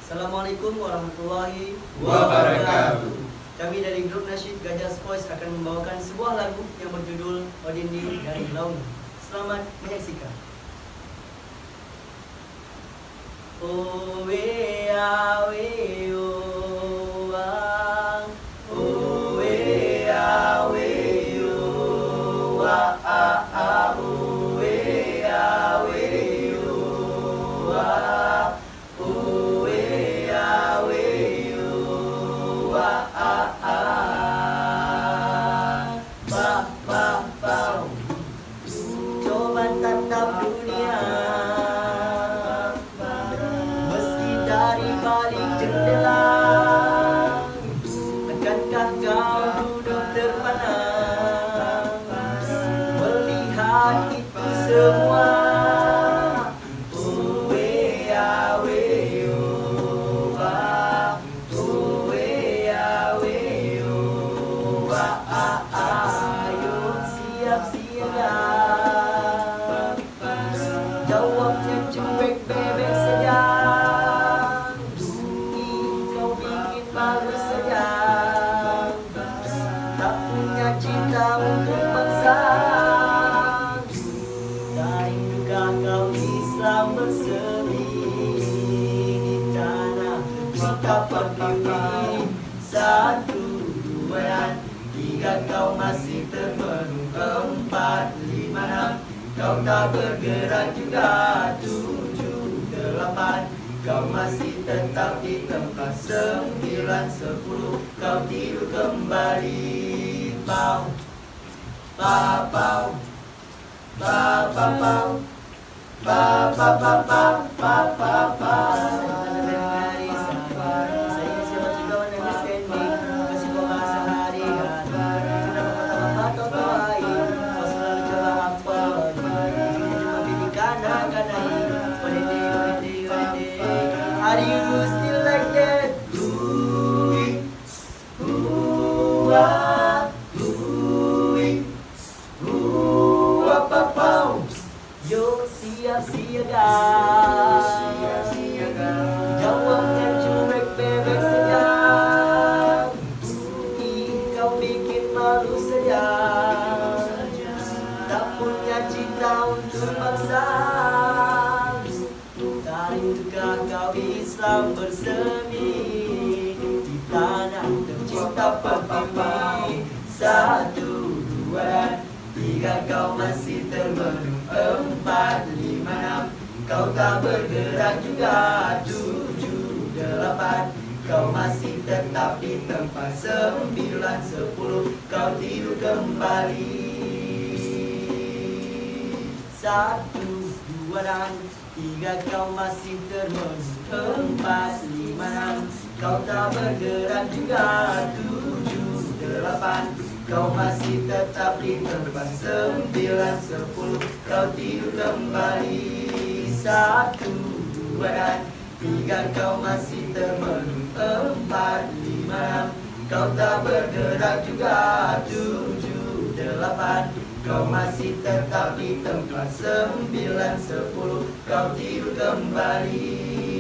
Assalamualaikum warahmatullahi wabarakatuh. Kami dari grup nasyid Gajah Voice akan membawakan sebuah lagu yang berjudul Odindi dari Laut. Selamat menyaksikan. Oh we ah we oh ah, oh we ah we oh ah ah ah, oh we ah we oh ah, oh we ah we oh ah ah ah, ba ba ba. Coba tatap dunia dari balik jendela, akankah kau duduk terpana melihat itu semua? Oh we ah we oh ah, oh we ah we oh ah ah ah. Ayo siap siaga, jawabnya cuek bebek saja. Malu saja, tak punya cinta untuk bangsa. Dari duka kau Islam bersemi di tanah maka pertiwi. 1, 2 dan 3 kau masih termenung. 4, 5, 6 kau tak bergerak juga. 7, 8 kau masih tetap di tempat. 9, 10 kau tidur kembali. Pau, pau, pau, pau, pau, pau, pau, pau, pau, pau, pau, pau, pau. Saya siapa juga understanding, kasih kau masa hari hari. Sudah pertama kau baik, kau selalu coba apa? Cuma pilih kanan-kanan. Are you still like that? Ooh, ooh, ah, ooh, ooh, apa pau? Yo siap siaga, jawabnya cuek bebek saja. Kau bikin malu saja, tak punya cinta untuk bangsa. Dari duka kau Islam bersemi di tanah tercinta pertiwi. 1, 2 dan 3 kau masih termenung. 4, 5, 6 kau tak bergerak juga. 7, 8 kau masih tetap di tempat. 9, 10 kau tidur kembali. 1, 2 dan 3 kau masih termenung. 4, 5, 6 kau tak bergerak juga. 7, 8 kau masih tetap di tempat. 9, 10 kau tidur kembali. 1, 2 dan 3 kau masih termenung. 4, 5, 6 kau tak bergerak juga. 7, 8 kau masih tetap di tempat. 9, 10 kau tidur kembali.